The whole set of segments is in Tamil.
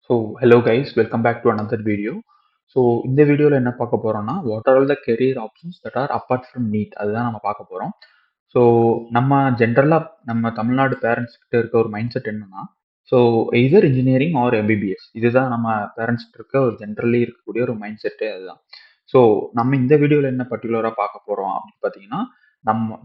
So hello guys, welcome back to another video. So இந்த வீடியோவில் என்ன பார்க்க போகிறோம்னா, what are all the career options that are apart from NEET, அதுதான் நம்ம பார்க்க போகிறோம். ஸோ நம்ம ஜென்ரலாக நம்ம தமிழ்நாடு பேரண்ட்ஸ் கிட்ட இருக்க ஒரு மைண்ட் செட் என்னன்னா, so either engineering or MBBS, இதுதான் நம்ம பேரண்ட்ஸ் இருக்க ஒரு ஜென்ரலி இருக்கக்கூடிய ஒரு மைண்ட் செட்டே அதுதான். ஸோ நம்ம இந்த வீடியோவில் என்ன பர்டிகுலராக பார்க்க போகிறோம் அப்படின்னு பார்த்தீங்கன்னா, நம்ம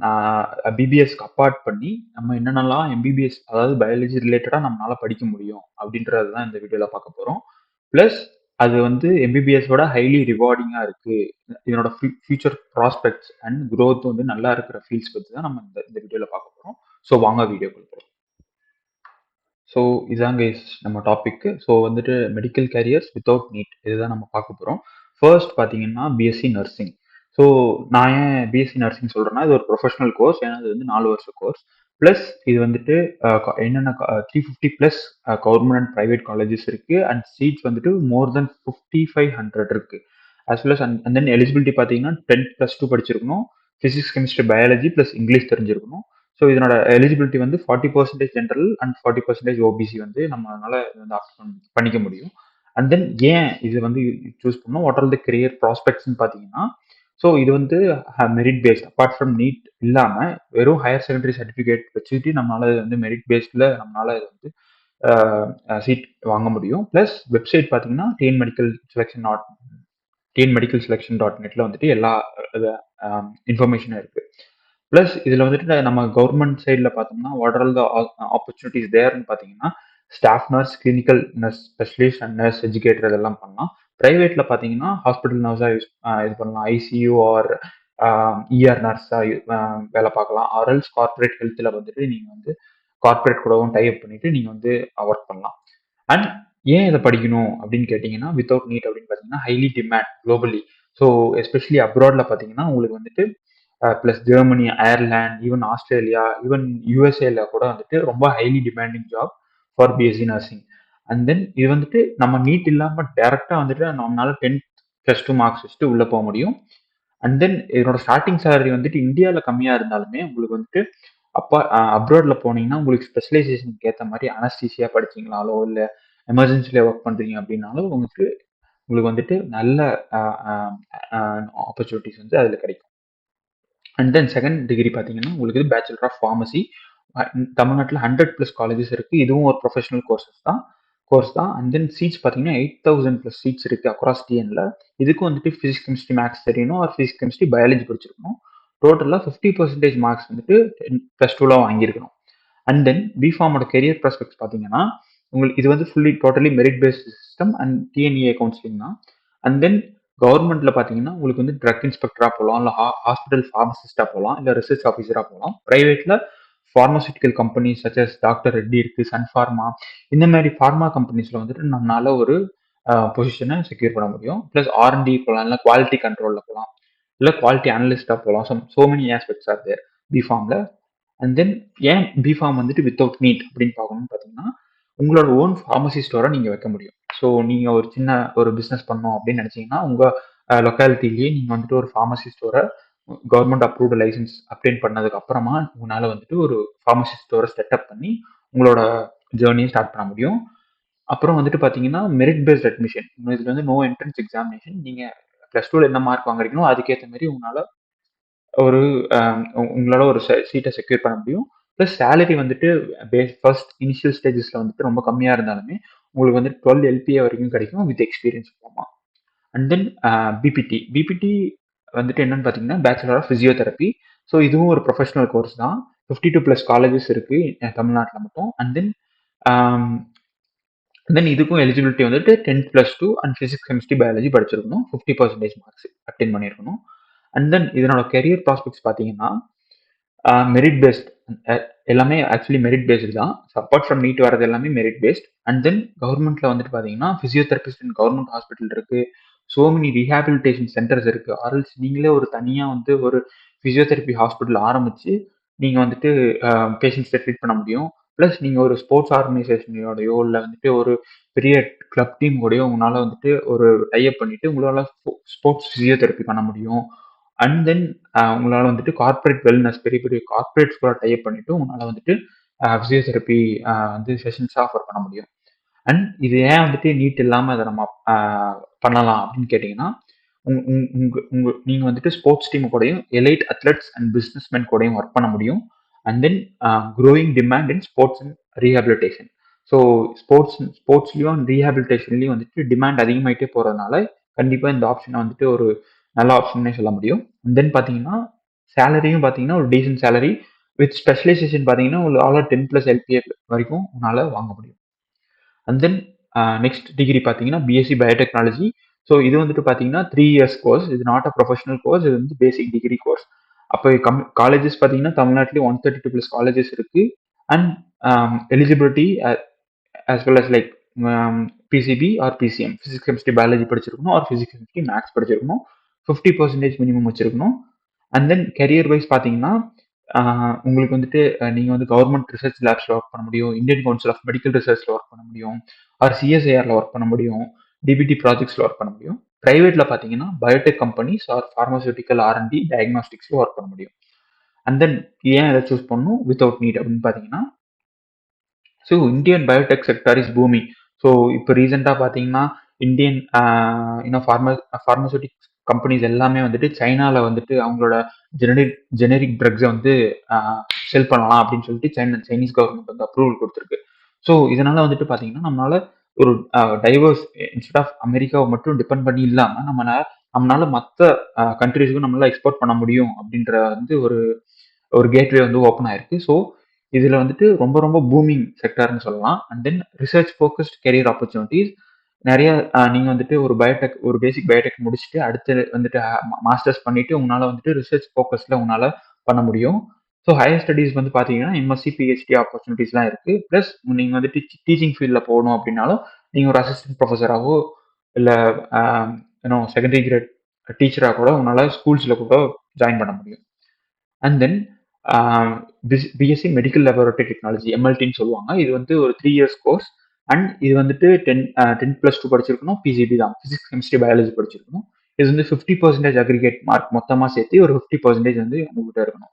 பிபிஎஸ்க்கு அப்பார்ட் பண்ணி நம்ம என்னென்னலாம் எம்பிபிஎஸ், அதாவது பயாலஜி ரிலேட்டடாக நம்மளால படிக்க முடியும் அப்படின்றது தான் இந்த வீடியோவில் பார்க்க போகிறோம். ப்ளஸ் அது வந்து எம்பிபிஎஸோட ஹைலி ரிவார்டிங்காக இருக்குது, இதனோட ஃபியூச்சர் ப்ராஸ்பெக்ட்ஸ் அண்ட் growth வந்து நல்லா இருக்கிற ஃபீல்ட்ஸ் பற்றி தான் நம்ம இந்த வீடியோவில் பார்க்க போகிறோம். ஸோ வாங்க வீடியோக்குள்ள போகலாம். ஸோ இதாங்க நம்ம டாபிக். ஸோ வந்துட்டு மெடிக்கல் கேரியர்ஸ் வித்தவுட் நீட், இதுதான் நம்ம பார்க்க போகிறோம். ஃபர்ஸ்ட் பார்த்தீங்கன்னா பிஎஸ்சி நர்சிங். ஸோ நான் ஏன் பிஎஸ்சி நர்சிங் சொல்கிறேன்னா, இது ஒரு ப்ரொஃபஷனல் கோர்ஸ். ஏன்னா இது வந்து 4 வருஷ கோர்ஸ். ப்ளஸ் இது வந்துட்டு என்னென்ன 350+ கவர்மெண்ட் அண்ட் ப்ரைவேட் காலேஜஸ் இருக்கு, அண்ட் சீட்ஸ் வந்துட்டு மோர் தென் 5500 இருக்கு. As well as and then eligibility பார்த்தீங்கன்னா 10+2 படிச்சிருக்கணும், physics chemistry biology plus English தெரிஞ்சிருக்கணும். ஸோ இதனோட எலிஜிபிலிட்டி வந்து 40% ஜென்ரல் அண்ட் 40% ஓபிசி வந்து நம்மளால வந்து ஆப்ட் பண்ணிக்க முடியும். அண்ட் தென் ஏன் இது வந்து சூஸ் பண்ணோம், வாட் ஆர் த கெரியர் ப்ராஸ்பெக்ட்ஸ்னு பார்த்தீங்கன்னா, ஸோ இது வந்து merit based, apart from NEET இல்லாமல் வெறும் ஹையர் செகண்டரி சர்டிஃபிகேட் வச்சுக்கிட்டு நம்மளால இது வந்து மெரிட் பேஸ்டில் நம்மளால இது வந்து சீட் வாங்க முடியும். ப்ளஸ் வெப்சைட் பார்த்தீங்கன்னா TNMedicalSelection.netல வந்துட்டு எல்லா இன்ஃபர்மேஷனும் இருக்கு. ப்ளஸ் இதில் வந்துட்டு நம்ம கவர்மெண்ட் சைடில் பார்த்தோம்னா, what are all the opportunities தேர்னு பார்த்தீங்கன்னா, staff nurse, clinical nurse specialist and nurse educator இதெல்லாம் பண்ணலாம். ப்ரைவேட்டில் பார்த்தீங்கன்னா ஹாஸ்பிட்டல் நர்ஸாக இது பண்ணலாம், ஐசியூ ஆர் இஆர் நர்ஸாக வேலை பார்க்கலாம். ஆர்எல்ஸ் கார்பரேட் ஹெல்த்தில் வந்துட்டு நீங்கள் வந்து கார்பரேட் கூடவும் டைப் பண்ணிட்டு நீங்கள் வந்து ஒர்க் பண்ணலாம். அண்ட் ஏன் இதை படிக்கணும் அப்படின்னு கேட்டிங்கன்னா, வித்தவுட் நீட் அப்படின்னு பார்த்தீங்கன்னா highly demand globally. So especially அப்ராடில் பார்த்தீங்கன்னா உங்களுக்கு வந்துட்டு plus Germany, Ireland, even Australia, even யூஎஸ்ஏல கூட வந்துட்டு ரொம்ப highly demanding job for BSc nursing. And then இது வந்துட்டு நம்ம நீட் இல்லாமல் டேரெக்டாக வந்துட்டு நம்மளால 10+2 மார்க்ஸ் வச்சுட்டு உள்ளே போக முடியும். அண்ட் தென் இதனோட ஸ்டார்டிங் சேலரி வந்துட்டு இந்தியாவில் கம்மியாக இருந்தாலுமே உங்களுக்கு வந்துட்டு அப்ராடில் போனீங்கன்னா உங்களுக்கு ஸ்பெஷலைசேஷனுக்கு ஏற்ற மாதிரி அனஸ்தீசியா படிச்சிங்கனாலோ இல்லை எமர்ஜென்சியில் ஒர்க் பண்ணுறீங்க அப்படின்னாலும் உங்களுக்கு வந்துட்டு நல்ல ஆப்பர்ச்சுனிட்டிஸ் வந்து அதில் கிடைக்கும். அண்ட் தென் செகண்ட் டிகிரி பார்த்தீங்கன்னா உங்களுக்கு பேச்சுலர் ஆஃப் ஃபார்மசி. தமிழ்நாட்டில் 100+ காலேஜஸ் இருக்குது, இதுவும் ஒரு ப்ரொஃபஷனல் கோர்ஸ் தான். அண்ட் தென் சீட்ஸ் பார்த்தீங்கன்னா 8000+ சீட்ஸ் இருக்குது அக்ராஸ் டிஎன்ல. இதுக்கும் வந்துட்டு ஃபிசிக்ஸ் கெமிஸ்ட்ரி மேக்ஸ் தெரியணும், ஆர் ஃபிசிக்ஸ் கெமிஸ்ட்ரி பயாலஜி படிச்சிருக்கணும். டோட்டலாக 50% மார்க்ஸ் வந்துட்டு +2ல வாங்கியிருக்கணும். அண்ட் தென் பிஃபார்மோட கெரியர் ப்ராஸ்பெக்ட்ஸ் பார்த்தீங்கன்னா, உங்களுக்கு இது வந்து fully totally merit based system and TNA counselling தான். அண்ட் தென் கவர்மெண்ட்ல பார்த்தீங்கன்னா உங்களுக்கு வந்து ட்ரக் இன்ஸ்பெக்டராக போகலாம், இல்லை ஹாஸ்பிட்டல் ஃபார்மசிஸ்டாக போகலாம், இல்லை ரிசர்ச் ஆஃபீஸராக போகலாம். ப்ரைவேட்டில் ஃபார்மசூட்டிக்கல் கம்பெனிஸ் சச்சஸ் டாக்டர் ரெட்டி இருக்குது, சன் ஃபார்மா, இந்த மாதிரி ஃபார்மா கம்பெனிஸில் வந்துட்டு நம்மளால ஒரு பொசிஷனை செக்யூர் பண்ண முடியும். ப்ளஸ் ஆர்என்டி போகலாம், இல்லை குவாலிட்டி கண்ட்ரோலில் போகலாம், இல்லை குவாலிட்டி அனலிஸ்டாக போகலாம். So many aspects are there பிஃபார்மில். அண்ட் தென் ஏன் பிஃபார்ம் வந்துட்டு வித்தவுட் நீட் அப்படின்னு பார்க்கணும்னு பார்த்தீங்கன்னா, உங்களோட ஓன் ஃபார்மசி ஸ்டோரை நீங்கள் வைக்க முடியும். ஸோ நீங்கள் ஒரு சின்ன ஒரு பிஸ்னஸ் பண்ணோம் அப்படின்னு நினச்சிங்கன்னா, உங்கள் லொக்காலிட்டிலேயே நீங்கள் வந்துட்டு ஒரு ஃபார்மசி ஸ்டோரை கவர்மெண்ட் அப்ரூவ்டு லைசன்ஸ் அப்டேன் பண்ணதுக்கு அப்புறமா உங்களால் வந்துட்டு ஒரு ஃபார்மசி ஸ்டோரை செட்டப் பண்ணி உங்களோட ஜேர்னியை ஸ்டார்ட் பண்ண முடியும். அப்புறம் வந்துட்டு பார்த்தீங்கன்னா, மெரிட் பேஸ்ட் அட்மிஷன். இதில் வந்து நோ என்ட்ரன்ஸ் எக்ஸாமினேஷன். நீங்கள் +2ல என்ன மார்க் வாங்குறீங்களோ அதுக்கேற்ற மாதிரி உங்களால் ஒரு உங்களால ஒரு சீட்டை செக்யூர் பண்ண முடியும். ப்ளஸ் சேலரி வந்துட்டு ஃபர்ஸ்ட் இனிஷியல் ஸ்டேஜஸில் வந்துட்டு ரொம்ப கம்மியாக இருந்தாலுமே உங்களுக்கு வந்து 12 எல்பிஏ வரைக்கும் கிடைக்கும் வித் எக்ஸ்பீரியன்ஸ் போமா. அண்ட் தென் பிபிடி வந்துட்டு என்னன்னு பார்த்தீங்கன்னா பேச்சுலர் ஆஃப் ஃபிசியோதெரப்பி. ஸோ இதுவும் ஒரு ப்ரொஃபஷனல் கோர்ஸ் தான். 52+ காலேஜஸ் இருக்கு தமிழ்நாட்டில் மட்டும். அண்ட் தென் இதுக்கும் எலிஜிபிலிட்டி வந்துட்டு 10+2 அண்ட் ஃபிசிக்ஸ் கெமிஸ்ட்ரி பயாலஜி படிச்சிருக்கணும், 50% மார்க்ஸ் அப்டெயின் பண்ணியிருக்கணும். அண்ட் தென் இதனோட கெரியர் ப்ராஸ்பெக்ட்ஸ் பார்த்தீங்கன்னா மெரிட் பேஸ்ட், எல்லாமே ஆக்சுவலி மெரிட் பேஸ்டு தான். அப்பார்ட் ஃப்ரம் நீட் வரது எல்லாமே மெரிட் பேஸ்ட். அண்ட் தென் கவர்மெண்ட்ல வந்துட்டு பார்த்தீங்கன்னா ஃபிசியோதெரபிஸ்ட் இன் கவர்மெண்ட் ஹாஸ்பிட்டல் இருக்கு, ஸோ மெனி ரீஹாபிலிட்டேஷன் சென்டர்ஸ் இருக்கு. ஆர்எல்ஸ் நீங்களே ஒரு தனியாக வந்து ஒரு ஃபிசியோதெரப்பி ஹாஸ்பிட்டல் ஆரம்பிச்சு நீங்கள் வந்துட்டு பேஷண்ட்ஸை ட்ரீட் பண்ண முடியும். ப்ளஸ் நீங்கள் ஒரு ஸ்போர்ட்ஸ் ஆர்கனைசேஷனோடையோ இல்லை வந்துட்டு ஒரு பெரிய கிளப் டீம் கூடயோ உங்களால் வந்துட்டு ஒரு டைப் பண்ணிட்டு உங்களால் ஸ்போர்ட்ஸ் ஃபிசியோதெரப்பி பண்ண முடியும். அண்ட் தென் உங்களால் வந்துட்டு கார்பரேட் வெல்னஸ் பெரிய பெரிய கார்பரேட்ஸ் கூட டைப் பண்ணிட்டு உங்களால் வந்துட்டு ஃபிசியோதெரப்பி வந்து செஷன்ஸ் ஆஃபர் பண்ண முடியும். அண்ட் இது ஏன் வந்துட்டு நீட் இல்லாமல் அதை நம்ம பண்ணலாம் அப்படின்னு கேட்டிங்கன்னா, நீங்கள் வந்துட்டு ஸ்போர்ட்ஸ் டீம் கூடயும் எலைட் அத்லெட்ஸ் அண்ட் பிஸ்னஸ்மேன் கூடயும் ஒர்க் பண்ண முடியும். And then growing demand in sports and rehabilitation. So ஸ்போர்ட்ஸ்லையும் ரீஹாபிலிட்டேஷன்லையும் வந்துட்டு டிமாண்ட் அதிகமாயிட்டே போகிறதுனால கண்டிப்பாக இந்த ஆப்ஷனை வந்துட்டு ஒரு நல்ல ஆப்ஷன்னே சொல்ல முடியும். அண்ட் தென் பார்த்தீங்கன்னா சேலரியும் பார்த்தீங்கன்னா ஒரு டீசென்ட் சேலரி வித் ஸ்பெஷலைசேஷன் பார்த்தீங்கன்னா ஒரு ஆல் 10+ எல்பிஏ வரைக்கும் உங்களால் வாங்க முடியும். அண்ட் தென் நெக்ஸ்ட் டிகிரி பார்த்தீங்கன்னா பிஎஸ்சி பயோடெக்னாலஜி. ஸோ இது வந்துட்டு பார்த்தீங்கன்னா 3 இயர்ஸ் கோர்ஸ். இது நாட் அ ப்ரொஃபஷனல் கோர்ஸ், இது வந்து பேசிக் டிகிரி கோர்ஸ். அப்போ காலேஜஸ் பார்த்தீங்கன்னா தமிழ்நாட்டிலே 132+ காலேஜஸ் இருக்கு. And eligibility as well as like PCB or PCM, physics chemistry biology படிச்சிருக்கணும் ஆர் physics chemistry மேக்ஸ் படிச்சிருக்கணும். 50% மினிமம் வச்சிருக்கணும். அண்ட் தென் கெரியர் வைஸ் பார்த்தீங்கன்னா உங்களுக்கு வந்துட்டு நீங்கள் வந்து கவர்மெண்ட் ரிசர்ச் லேப்ஸில் ஒர்க் பண்ண முடியும், இந்தியன் கவுன்சில் ஆஃப் மெடிக்கல் ரிசர்ச்சில் ஒர்க் பண்ண முடியும், ஆர் சிஎஸ்ஐஆரில் ஒர்க் பண்ண முடியும், டிபிடி ப்ராஜெக்ட்ஸில் ஒர்க் பண்ண முடியும். ப்ரைவேட்டில் பார்த்தீங்கன்னா biotech companies or pharmaceutical R and D டயக்னாஸ்டிக்ஸில் ஒர்க் பண்ண முடியும். அண்ட் தென் ஏன் அதை சூஸ் பண்ணணும் வித்தவுட் நீட் அப்படின்னு பார்த்தீங்கன்னா, so Indian Biotech sector is booming. So இப்போ ரீசெண்டாக பார்த்தீங்கன்னா இந்தியன் இன்னும் ஃபார்மசூட்டிக்ஸ் கம்பெனிஸ் எல்லாமே வந்துட்டு சைனாவில் வந்துட்டு அவங்களோட ஜெனரிக் ட்ரக்ஸை வந்து செல் பண்ணலாம் அப்படின்னு சொல்லிட்டு சைனீஸ் கவர்மெண்ட் வந்து அப்ரூவல் கொடுத்துருக்கு. ஸோ இதனால வந்துட்டு பார்த்தீங்கன்னா நம்மளால ஒரு டைவர்ஸ் இன்ஸ்டெட் ஆஃப் அமெரிக்காவை மட்டும் டிபெண்ட் பண்ணி இல்லாமல் நம்மளால மற்ற கண்ட்ரீஸுக்கும் நம்மளால எக்ஸ்போர்ட் பண்ண முடியும் அப்படின்ற வந்து ஒரு ஒரு கேட்வே வந்து ஓப்பன் ஆயிருக்கு. ஸோ இதில் வந்துட்டு ரொம்ப ரொம்ப பூமிங் செக்டார்னு சொல்லலாம். And then research focused career opportunities நிறைய. நீங்கள் வந்துட்டு ஒரு பேசிக் பயோடெக் முடிச்சுட்டு அடுத்து வந்துட்டு மாஸ்டர்ஸ் பண்ணிட்டு உங்களால் வந்துட்டு ரிசர்ச் ஃபோக்கஸில் உங்களால் பண்ண முடியும். ஸோ ஹையர் ஸ்டடீஸ் வந்து பார்த்தீங்கன்னா எம்எஸ்சி பிஹெச்டி ஆப்பர்ச்சுனிட்டிஸ்லாம் இருக்குது. ப்ளஸ் நீங்கள் வந்துட்டு டீச்சிங் ஃபீல்டில் போகணும் அப்படின்னாலும் நீங்கள் ஒரு அசிஸ்டன்ட் ப்ரொஃபஸராகவோ இல்லை செகண்டரி கிரேட் டீச்சராக கூட உங்களால் ஸ்கூல்ஸில் கூட ஜாயின் பண்ண முடியும். And then BSc medical laboratory technology எம்எல்டின்னு சொல்லுவாங்க. இது வந்து ஒரு 3 இயர்ஸ் கோர்ஸ். அண்ட் இது வந்துட்டு 10+2 படிச்சிருக்கணும். பிசிபி தான், பிசிக்ஸ் கெமிஸ்ட்ரி பயாலஜி படிச்சிருக்கணும். இது வந்து 50% அக்ரிகேட் மார்க் மொத்தமாக சேர்த்து ஒரு 50% வந்து உங்ககிட்ட இருக்கணும்.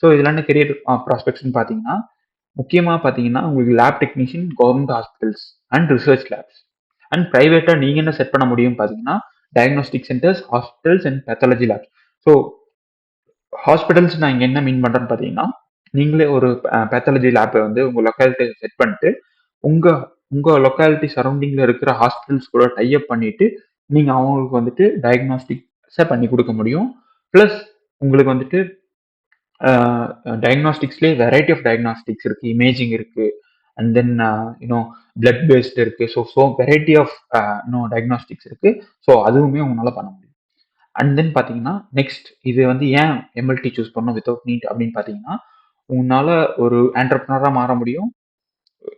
ஸோ இதில் என்ன கெரியர் ப்ராஸ்பெக்ட்ஸ்னு பார்த்தீங்கன்னா, முக்கியமாக பார்த்தீங்கன்னா உங்களுக்கு lab technician, government hospitals and research labs. And ப்ரைவேட்டாக நீங்கள் என்ன செட் பண்ண முடியும் பார்த்தீங்கன்னா diagnostic centres, hospitals and pathology labs. So hospitals நான் இங்கே என்ன மீன் பண்ணுறேன்னு பார்த்தீங்கன்னா, நீங்களே ஒரு பேத்தாலஜி லேப்பை வந்து உங்கள் லொக்காலிட்டி செட் பண்ணிட்டு உங்கள் உங்கள் லொக்காலிட்டி சரௌண்டிங்கில் இருக்கிற ஹாஸ்பிட்டல்ஸ் கூட டைப் பண்ணிட்டு நீங்கள் அவங்களுக்கு வந்துட்டு டயக்னாஸ்டிக்ஸை பண்ணி கொடுக்க முடியும். ப்ளஸ் உங்களுக்கு வந்துட்டு டயக்னாஸ்டிக்ஸ்லேயே வெரைட்டி ஆஃப் டயக்னாஸ்டிக்ஸ் இருக்குது, இமேஜிங் இருக்குது, அண்ட் தென் பிளட் பேஸ்ட் இருக்குது. ஸோ வெரைட்டி ஆஃப் டயக்னாஸ்டிக்ஸ் இருக்குது. ஸோ அதுவுமே உங்களால் பண்ண முடியும். அண்ட் தென் பார்த்தீங்கன்னா நெக்ஸ்ட் இது வந்து ஏன் எம்எல்டி சூஸ் பண்ணணும் வித்தவுட் நீட் அப்படின்னு பார்த்தீங்கன்னா, உங்களால் ஒரு ஆண்டர்ப்ரனராக மாற முடியும்.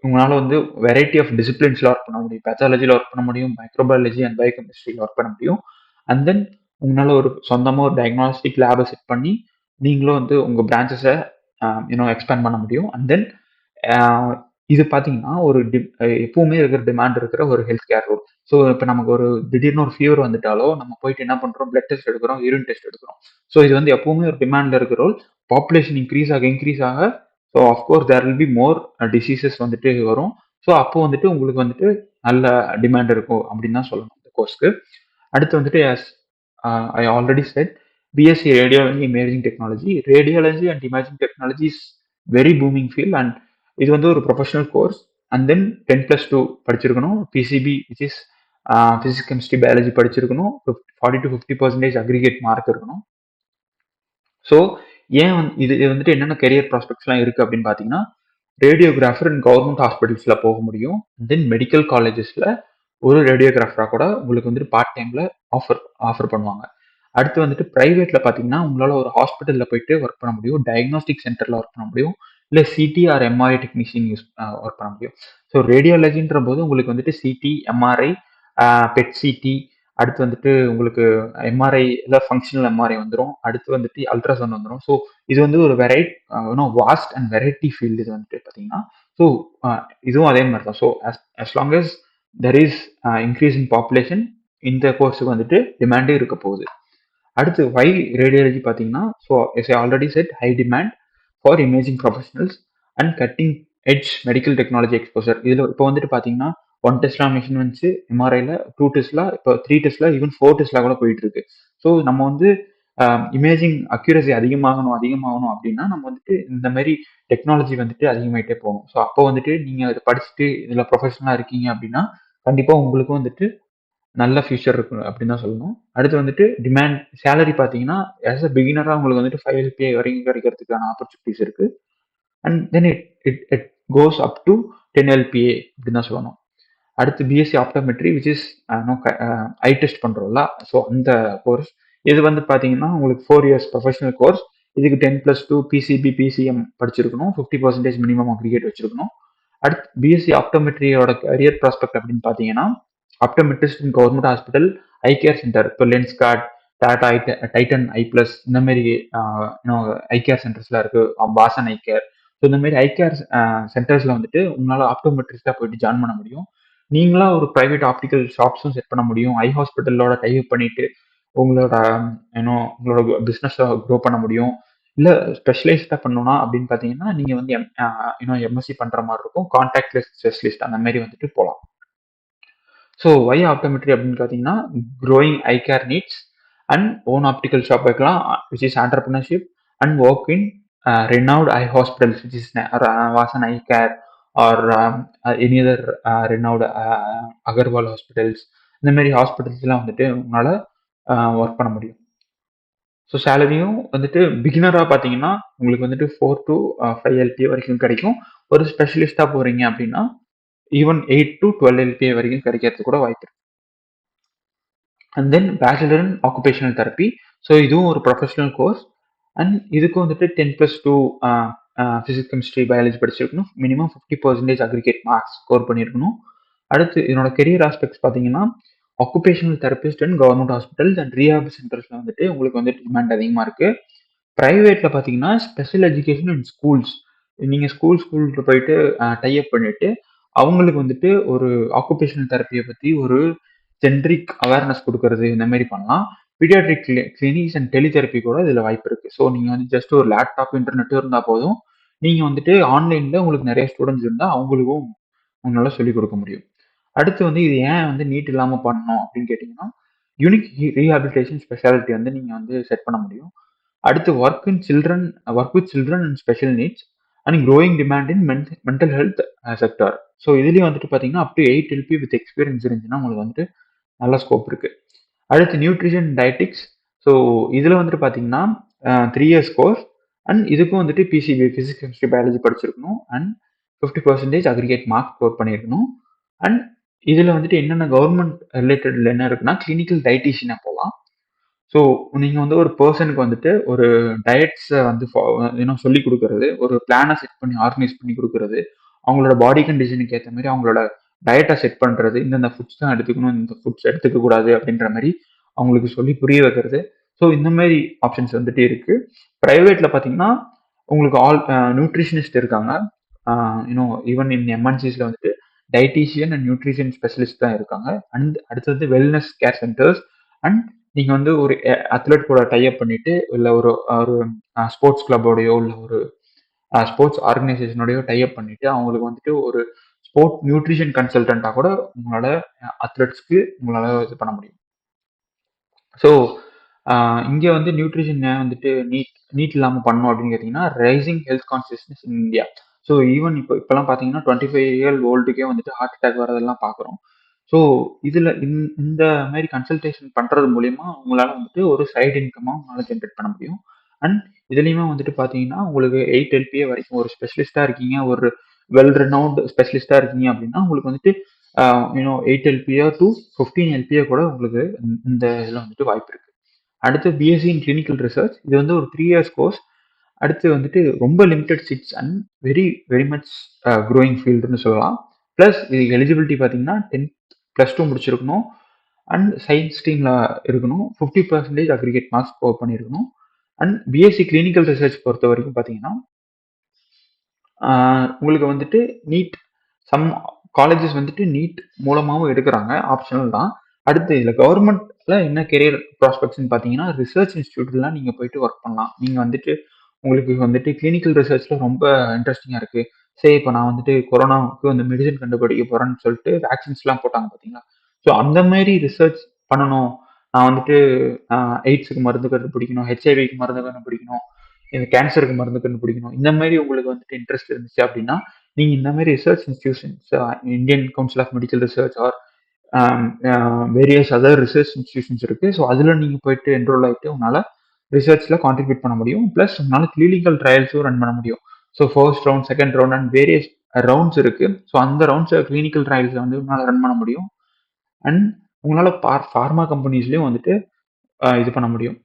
உங்களால் வந்து வெரைட்டி ஆஃப் டிசிப்ளின்ஸில் ஒர்க் பண்ண முடியும். பேத்தாலஜியில் ஒர்க் பண்ண முடியும், மைக்ரோபயாலஜி அண்ட் பயோகெமிஸ்ட்ரியில் ஒர்க் பண்ண முடியும். அண்ட் தென் உங்களால் ஒரு சொந்தமாக ஒரு டயக்னாஸ்டிக் லேபை செட் பண்ணி நீங்களும் வந்து உங்கள் பிரான்ச்சஸை எக்ஸ்பேண்ட் பண்ண முடியும். அண்ட் தென் இது பார்த்தீங்கன்னா ஒரு எப்பவுமே இருக்கிற டிமாண்ட் இருக்கிற ஒரு ஹெல்த் கேர் ரோல். ஸோ இப்போ நமக்கு ஒரு திடீர்னு ஒரு ஃபீவர் வந்துட்டாலோ நம்ம போயிட்டு என்ன பண்ணுறோம், பிளட் டெஸ்ட் எடுக்கிறோம், யூரின் டெஸ்ட் எடுக்கிறோம். ஸோ இது வந்து எப்பவுமே ஒரு டிமாண்டில் இருக்கிற ரோல். பாப்புலேஷன் இன்க்ரீஸ் ஆக so of course there will be more diseases வந்துட்டு வரும். ஸோ அப்போ வந்துட்டு உங்களுக்கு வந்துட்டு நல்ல டிமாண்ட் இருக்கும் அப்படின்னு தான் சொல்லணும் இந்த கோர்ஸ்க்கு. அடுத்து வந்துட்டு as I already said, BSc radiology imaging technology. Radiology and imaging technology is very booming field. And இது வந்து ஒரு ப்ரொஃபஷனல் கோர்ஸ். அண்ட் தென் 10+2 படிச்சிருக்கணும். PCB which is physics chemistry biology படிச்சிருக்கணும். 40 to 50% அக்ரிகேட் மார்க் இருக்கணும். ஸோ ஏன் இது வந்துட்டு என்னென்ன கெரியர் ப்ராஸ்பெக்ட்ஸ்லாம் இருக்குது அப்படின்னு பார்த்தீங்கன்னா, ரேடியோகிராஃபர் அண்ட் கவர்மெண்ட் ஹாஸ்பிட்டல்ஸில் போக முடியும். தென் மெடிக்கல் காலேஜஸில் ஒரு ரேடியோகிராஃபராக கூட உங்களுக்கு வந்துட்டு பார்ட் டைமில் ஆஃபர் பண்ணுவாங்க. அடுத்து வந்துட்டு ப்ரைவேட்டில் பார்த்தீங்கன்னா உங்களால் ஒரு ஹாஸ்பிட்டலில் போயிட்டு ஒர்க் பண்ண முடியும், டயக்னாஸ்டிக் சென்டரில் ஒர்க் பண்ண முடியும், இல்லை CT or MRI technician work பண்ண முடியும். ஸோ ரேடியாலஜின்ற போது உங்களுக்கு வந்துட்டு சிடி, எம்ஆர்ஐ, பெட் சிடி, அடுத்து வந்துட்டு உங்களுக்கு எம்ஆர்ஐ இல்லை ஃபங்க்ஷனல் எம்ஆர்ஐ வந்துடும். அடுத்து வந்துட்டு அல்ட்ராசவுண்ட் வந்துடும். ஸோ இது வந்து ஒரு வாஸ்ட் அண்ட் வெரைட்டி ஃபீல்டு இது வந்துட்டு பார்த்தீங்கன்னா. ஸோ இதுவும் அதே மாதிரி தான். So as long as there is increase in population, இந்த கோர்ஸுக்கு வந்துட்டு டிமாண்டே இருக்க போகுது. அடுத்து வை ரேடியாலஜி பார்த்தீங்கன்னா, so as I already said high demand for imaging professionals and cutting edge medical technology exposure. இதில் இப்போ வந்துட்டு பார்த்தீங்கன்னா 1 டெஸ்லா மிஷின் வந்துச்சு எம்ஆர்ஐல, 2 டெஸ்லா, இப்போ 3 டெஸ்லா, ஈவன் 4 டெஸ்லா கூட போயிட்டு இருக்கு. ஸோ நம்ம வந்து இமேஜிங் அக்யூரசி அதிகமாகணும் அதிகமாகணும் அப்படின்னா நம்ம வந்துட்டு இந்த மாதிரி டெக்னாலஜி வந்துட்டு அதிகமாயிட்டே போகும். ஸோ அப்போ வந்துட்டு நீங்க இதை படிச்சுட்டு இதுல ப்ரொஃபஷனலா இருக்கீங்க அப்படின்னா கண்டிப்பா உங்களுக்கும் வந்துட்டு நல்ல ஃபியூச்சர் இருக்கும் அப்படின்னு தான் சொல்லணும். அடுத்து வந்துட்டு டிமாண்ட் சேலரி பார்த்தீங்கன்னா ஆஸ் அ பிகினரா உங்களுக்கு வந்துட்டு 5 எல்பிஐ வரைக்கும் கிடைக்கிறதுக்கான ஆப்பர்ச்சுனிட்டிஸ் இருக்கு. And then it goes up to 10 LPA அப்படின்னு தான் சொல்லணும். அடுத்து BSc optometry which is eye test பண்றோம்ல, ஸோ அந்த கோர்ஸ் இது வந்து பார்த்தீங்கன்னா உங்களுக்கு 4 இயர்ஸ் ப்ரொஃபஷனல் கோர்ஸ். இதுக்கு 10+2 பிசிபி பிசிஎம் படிச்சிருக்கணும், 50% மினிமம் அக்ரிகேட் வச்சிருக்கணும். அடுத்து பிஎஸ்சி ஆப்டோமெட்ரியோட கரியர் ப்ராஸ்பெக்ட் அப்படின்னு பார்த்தீங்கன்னா ஆப்டோமெட்ரிஸ்ட் இன் கவர்மெண்ட் ஹாஸ்பிட்டல், ஐ கேர் சென்டர், இப்போ லென்ஸ் கார்ட், டாடா டைட்டன் ஐ பிளஸ் இந்த மாதிரி ஐ கேர் சென்டர்ஸ்லாம் இருக்கு, பாசன் ஐ கேர். ஸோ இந்த மாதிரி ஐ கேர் சென்டர்ஸ்ல வந்துட்டு உங்களால ஆப்டோமெட்ரிஸ்டா போயிட்டு ஜாயின் பண்ண முடியும். நீங்களா ஒரு பிரைவேட் ஆப்டிக்கல் ஷாப்ஸும் செட் பண்ண முடியும். ஐ ஹாஸ்பிட்டலோட டைப் பண்ணிட்டு உங்களோட உங்களோட பிஸ்னஸ் க்ரோ பண்ண முடியும். இல்ல ஸ்பெஷலைஸ்டா பண்ணணும்னா அப்படின்னு பாத்தீங்கன்னா நீங்க வந்து எம்எஸ்சி பண்ற மாதிரி இருக்கும். கான்டாக்ட்லெஸ் ஸ்பெஷலிஸ்ட் அந்த மாதிரி வந்துட்டு போகலாம். ஸோ ஒய் ஆப்டோமெட்ரி அப்படின்னு பார்த்தீங்கன்னா growing eye care needs and own optical shop வைக்கலாம் which is entrepreneurship and work in renowned eye hospitals which is Vasan Eye Care or any other renowned Agarwal hospitals இந்த மாதிரி ஹாஸ்பிட்டல்ஸ்லாம் வந்துட்டு உங்களால் ஒர்க் பண்ண முடியும். ஸோ சேலரியும் வந்துட்டு பிகினராக பார்த்தீங்கன்னா உங்களுக்கு வந்துட்டு 4 to 5 எல்பிஏ வரைக்கும் கிடைக்கும். ஒரு ஸ்பெஷலிஸ்டாக போகிறீங்க அப்படின்னா ஈவன் 8 to 12 எல்பிஏ வரைக்கும் கிடைக்கிறதுக்கு கூட வாய்ப்பு இருக்கு. And then bachelor in occupational therapy. So இதுவும் ஒரு ப்ரொஃபஷனல் கோர்ஸ். அண்ட் இதுக்கு வந்துட்டு 10+2 ஃபிசிக்ஸ் கெமிஸ்ட்ரி பயாலஜி படிச்சிருக்கணும். மினிமம் 50% அக்ரிகேட் மார்க்ஸ் ஸ்கோர் பண்ணியிருக்கணும். அடுத்து இதனோட கெரியர் ஆஸ்பெக்ட்ஸ் பார்த்தீங்கன்னா occupational therapist and government hospitals and rehab சென்டர்ஸ்ல வந்துட்டு உங்களுக்கு வந்துட்டு டிமாண்ட் அதிகமாக இருக்கு. பிரைவேட்ல பார்த்தீங்கன்னா ஸ்பெஷல் எஜுகேஷன் அண்ட் ஸ்கூல்ஸ், நீங்கள் ஸ்கூலுக்கு போயிட்டு டைப் பண்ணிட்டு அவங்களுக்கு வந்துட்டு ஒரு ஆக்குபேஷனல் தெரப்பியை பற்றி ஒரு ஜென்ரிக் அவேர்னஸ் கொடுக்கறது இந்த மாதிரி பண்ணலாம். பீடியாட்ரிக் கிளினிக்ஸ் அண்ட் டெலிதெரப்பி கூட இதில் வாய்ப்பு இருக்கு. ஸோ நீங்கள் வந்து ஜஸ்ட் ஒரு லேப்டாப் இன்டர்நெட்டும் இருந்தால் போதும், நீங்கள் வந்துட்டு ஆன்லைனில் உங்களுக்கு நிறைய ஸ்டூடெண்ட்ஸ் இருந்தால் அவங்களுக்கும் உங்களால் சொல்லிக் கொடுக்க முடியும். அடுத்து வந்து இது ஏன் வந்து நீட் இல்லாமல் பண்ணணும் அப்படின்னு கேட்டிங்கன்னா யூனிக் ரீஹாபிலிட்டேஷன் ஸ்பெஷாலிட்டி வந்து நீங்கள் வந்து செட் பண்ண முடியும். அடுத்து work with children and special needs and growing demand in mental health sector. So இதுலேயும் வந்துட்டு பார்த்தீங்கன்னா up to 8 LP with experience இருந்துச்சுன்னா உங்களுக்கு வந்துட்டு நல்ல ஸ்கோப் இருக்கு. அடுத்து நியூட்ரிஷன் டயட்டிக்ஸ். ஸோ இதில் வந்துட்டு பார்த்தீங்கன்னா 3 இயர்ஸ் கோர்ஸ் அண்ட் இதுக்கும் வந்துட்டு பிசிபி ஃபிசிக்ஸ் கெமிஸ்ட்ரி பயாலஜி படிச்சிருக்கணும் அண்ட் 50% அக்ரிகேட் மார்க் ஸ்கோர் பண்ணியிருக்கணும். அண்ட் இதில் வந்துட்டு என்னென்ன கவர்மெண்ட் ரிலேட்டட்ல என்ன இருக்குன்னா கிளினிக்கல் டயட்டிஷியனாக போகலாம். ஸோ நீங்கள் வந்து ஒரு பர்சனுக்கு வந்துட்டு ஒரு டயட்ஸை வந்து சொல்லி கொடுக்கறது, ஒரு பிளானை செட் பண்ணி ஆர்கனைஸ் பண்ணி கொடுக்கறது, அவங்களோட பாடி கண்டிஷனுக்கு ஏற்ற மாதிரி அவங்களோட டயட்டை செட் பண்ணுறது, இந்தந்த ஃபுட்ஸ் தான் எடுத்துக்கணும், இந்த ஃபுட்ஸ் எடுத்துக்க கூடாது அப்படின்ற மாதிரி அவங்களுக்கு சொல்லி புரிய வைக்கிறது. ஸோ இந்த மாதிரி ஆப்ஷன்ஸ் வந்துட்டு இருக்கு. ப்ரைவேட்ல பார்த்தீங்கன்னா உங்களுக்கு நியூட்ரிஷனிஸ்ட் இருக்காங்க. ஈவன் இன் எம்என்சிஸ்ல வந்துட்டு டயட்டீஷியன் அண்ட் நியூட்ரிஷன் ஸ்பெஷலிஸ்ட் தான் இருக்காங்க. அண்ட் அடுத்தது வெல்னஸ் கேர் சென்டர்ஸ். அண்ட் நீங்கள் வந்து ஒரு அத்லெட் கூட டைப் பண்ணிட்டு இல்லை ஒரு ஒரு ஸ்போர்ட்ஸ் கிளப்போடையோ இல்லை ஒரு ஸ்போர்ட்ஸ் ஆர்கனைசேஷனோடயோ டைப் பண்ணிட்டு அவங்களுக்கு வந்துட்டு ஒரு ஸ்போர்ட் நியூட்ரிஷன் கன்சல்டண்ட்டாக கூட உங்களால் அத்லெட்ஸ்க்கு உங்களால் இது பண்ண முடியும். ஸோ இங்கே வந்து நியூட்ரிஷன் வந்துட்டு நீட் இல்லாமல் பண்ணணும் அப்படின்னு கேட்டிங்கன்னா rising health consciousness in India. So even இப்போலாம் பார்த்தீங்கன்னா 25 இயர் ஓல்டுக்கே வந்துட்டு ஹார்ட் அட்டாக் வரதெல்லாம் பார்க்குறோம். ஸோ இதில் இந்த மாதிரி கன்சல்டேஷன் பண்ணுறது மூலயமா உங்களால் வந்துட்டு ஒரு சைடு இன்கமாக உங்களால் ஜென்ரேட் பண்ண முடியும். அண்ட் இதுலேயுமே வந்துட்டு பார்த்தீங்கன்னா உங்களுக்கு 8 எல்பிஏ வரைக்கும் ஒரு ஸ்பெஷலிஸ்ட்டாக இருக்கீங்க, ஒரு வெல் ரெனவுண்ட் ஸ்பெஷலிஸ்ட்டாக இருக்கீங்க அப்படின்னா உங்களுக்கு வந்துட்டு 8 எல்பிஏ டு 15 எல்பிஏ கூட உங்களுக்கு இந்த இதில் வந்துட்டு வாய்ப்பு இருக்கு. அடுத்து பிஎஸ்சி இன் கிளினிக்கல் ரிசர்ச். இது வந்து ஒரு 3 இயர்ஸ் கோர்ஸ். அடுத்து வந்துட்டு ரொம்ப limited seats and very very much growing ஃபீல்டுன்னு சொல்லலாம். ப்ளஸ் இது எலிஜிபிலிட்டி பார்த்தீங்கன்னா 10+2 முடிச்சிருக்கணும் அண்ட் சயின்ஸ் ஸ்ட்ரீமில் இருக்கணும், 50% அக்ரிகேட் மார்க்ஸ் ஸ்கோர் பண்ணியிருக்கணும். அண்ட் பிஎஸ்சி கிளினிக்கல் ரிசர்ச் பொறுத்த வரைக்கும் பார்த்தீங்கன்னா உங்களுக்கு வந்துட்டு நீட் சம் காலேஜஸ் வந்துட்டு நீட் மூலமாகவும் எடுக்கிறாங்க, ஆப்ஷனல் தான். அடுத்து இதில் கவர்மெண்ட்ல என்ன கெரியர் ப்ராஸ்பெக்ட்ஸ்னு பார்த்தீங்கன்னா ரிசர்ச் இன்ஸ்டியூட்லாம் நீங்கள் போயிட்டு ஒர்க் பண்ணலாம். நீங்கள் வந்துட்டு உங்களுக்கு வந்துட்டு கிளினிக்கல் ரிசர்ச்சில் ரொம்ப இன்ட்ரெஸ்டிங்காக இருக்குது, இப்போ நான் வந்துட்டு கொரோனாவுக்கு அந்த மெடிசன் கண்டுபிடிக்க போறேன்னு சொல்லிட்டு வேக்சின்ஸ்லாம் போட்டாங்க பார்த்தீங்களா? ஸோ அந்த மாரி ரிசர்ச் பண்ணணும். நான் வந்துட்டு எய்ட்ஸ்க்கு மருந்து கண்டுபிடிக்கணும், ஹெச்ஐவிக்கு மருந்து கண்டுபிடிக்கணும், இந்த கேன்சருக்கு மருந்து கண்டுபிடிக்கணும். இந்த மாரி உங்களுக்கு வந்துட்டு இன்ட்ரெஸ்ட் இருந்துச்சு அப்படின்னா, நீங்க இந்த மாரி research institutions Indian Council of Medical Research or various other research institutions இருக்கு. ஸோ அதில நீங்க போயிட்டு என்ரோல் ஆயிட்டு உங்களால ரிசர்ச்ல கான்ட்ரிபியூட் பண்ண முடியும். பிளஸ் உங்களால கிளினிக்கல் ட்ரையல்ஸும் ரன் பண்ண முடியும். So first round, second round and various rounds இருக்கு. ஸோ அந்த ரவுண்ட்ஸ் கிளினிக்கல் ட்ரையல்ஸ்ல வந்து உங்களால ரன் பண்ண முடியும். அண்ட் உங்களால ஃபார்மா கம்பெனிஸ்லயும் வந்துட்டு இது பண்ண முடியும்.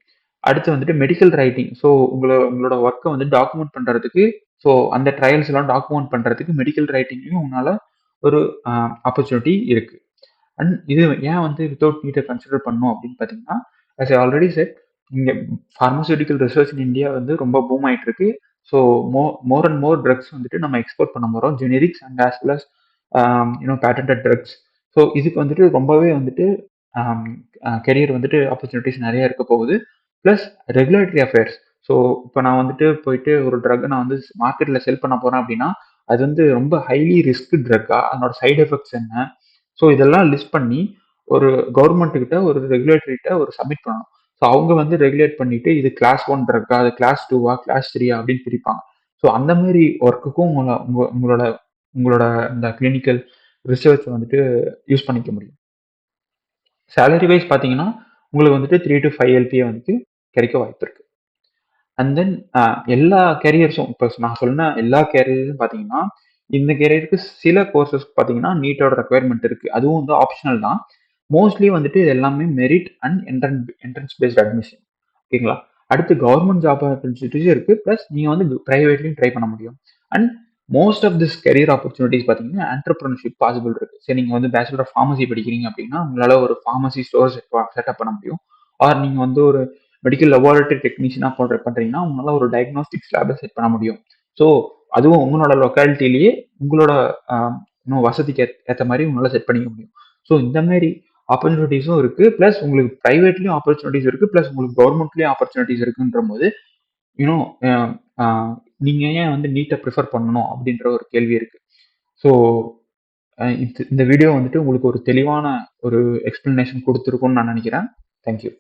அடுத்து வந்துட்டு மெடிக்கல் ரைட்டிங். ஸோ உங்களோட ஒர்க்கை வந்து டாக்குமெண்ட் பண்றதுக்கு, ஸோ அந்த ட்ரையல்ஸ் எல்லாம் டாக்குமெண்ட் பண்றதுக்கு மெடிக்கல் ரைட்டிங்லயும் உங்களால ஒரு ஆப்பர்ச்சுனிட்டி இருக்கு. அண்ட் இது ஏன் வந்து வித்தவுட் நீட்டை கன்சிடர் பண்ணணும் அப்படின்னு பார்த்தீங்கன்னா, as I ஆல்ரெடி செட், இங்கே ஃபார்மசூட்டிக்கல் ரிசர்ச் இன் இந்தியா வந்து ரொம்ப பூம் ஆயிட்டு இருக்கு. So more and more drugs வந்துட்டு நம்ம எக்ஸ்போர்ட் பண்ண போகிறோம், generics and as well as patented drugs. So இதுக்கு வந்துட்டு ரொம்பவே வந்துட்டு கெரியர் வந்துட்டு ஆப்பர்ச்சுனிட்டிஸ் நிறைய இருக்க போகுது. Plus regulatory affairs. ஸோ இப்போ நான் வந்துட்டு போயிட்டு ஒரு ட்ரக் நான் வந்து மார்க்கெட்டில் செல் பண்ண போகிறேன் அப்படின்னா, அது வந்து ரொம்ப ஹைலி ரிஸ்க் ட்ரக்கா, அதனோட சைடு எஃபெக்ட்ஸ் என்ன, ஸோ இதெல்லாம் லிஸ்ட் பண்ணி ஒரு கவர்மெண்ட் கிட்ட ஒரு ரெகுலேட்டரிட்ட ஒரு சப்மிட் பண்ணணும். ஸோ அவங்க வந்து ரெகுலேட் பண்ணிட்டு இது கிளாஸ் 1 ட்ரக்கா, அது கிளாஸ் 2வா, கிளாஸ் 3யா அப்படின்னு பிரிப்பாங்க. ஸோ அந்த மாதிரி ஒர்க்குக்கும் உங்களோட உங்களோட இந்த கிளினிக்கல் ரிசர்ச் வந்துட்டு யூஸ் பண்ணிக்க முடியும். சேலரி வைஸ் பார்த்தீங்கன்னா, உங்களுக்கு வந்துட்டு 3 to 5 எல்பிஏ வந்துட்டு கிடைக்க வாய்ப்பு இருக்கு. அண்ட் தென் எல்லா கேரியர்ஸும் இப்போ நான் சொன்ன எல்லா கேரியர்ஸும் பார்த்தீங்கன்னா, இந்த கேரியருக்கு சில கோர்சஸ் பார்த்தீங்கன்னா, நீட்டோட ரெக்குயர்மெண்ட் இருக்கு. அதுவும் வந்து ஆப்ஷனல் தான். மோஸ்ட்லி வந்துட்டு இது எல்லாமே merit and entrance based admission. ஓகேங்களா? அடுத்து கவர்மெண்ட் ஜாப் ஆப்பர்ச்சுனிட்டிஸும் இருக்கு. பிளஸ் நீங்க வந்து பிரைவேட்லயும் ட்ரை பண்ண முடியும். And most of this career opportunities பார்த்தீங்கன்னா, என்டர்பிரினர்ஷிப் பாசிபிள் இருக்கு. சரி, நீங்க வந்து பேச்சுலர் ஆஃப் ஃபார்மசி படிக்கிறீங்க அப்படின்னா, உங்களால ஒரு ஃபார்மசி ஸ்டோர் செட்டப் பண்ண முடியும். ஆர் நீங்க வந்து ஒரு மெடிக்கல் லெபார்ட்டரி டெக்னீஷியனா பண்றீங்கன்னா, உங்களால ஒரு டயக்னோஸ்டிக்ஸ் லேப செட் பண்ண முடியும். ஸோ அதுவும் உங்களோட லொக்காலிட்டிலேயே உங்களோட அ இன்னும் வசதிக்கு ஏத்த மாரி உங்களால செட் பண்ணிக்க முடியும். ஸோ இந்த மாரி ஆப்பர்ச்சுனிட்டீஸும் இருக்கு. பிளஸ் உங்களுக்கு பிரைவேட்லயும் ஆப்பர்ச்சுனிட்டீஸ் இருக்கு. பிளஸ் உங்களுக்கு கவர்மெண்ட்லயும் ஆப்பர்ச்சுனிட்டீஸ் இருக்குன்றபோது, யூனோ அ அ நீங்க ஏன் வந்து நீட்ட பிரிஃபர் பண்ணணும் அப்படின்ற ஒரு கேள்வி இருக்கு. ஸோ இந்த வீடியோ வந்துட்டு உங்களுக்கு ஒரு தெளிவான ஒரு எக்ஸ்பிளனேஷன் குடுத்திருக்கும்னு நான் நினைக்கிறேன். Thank you.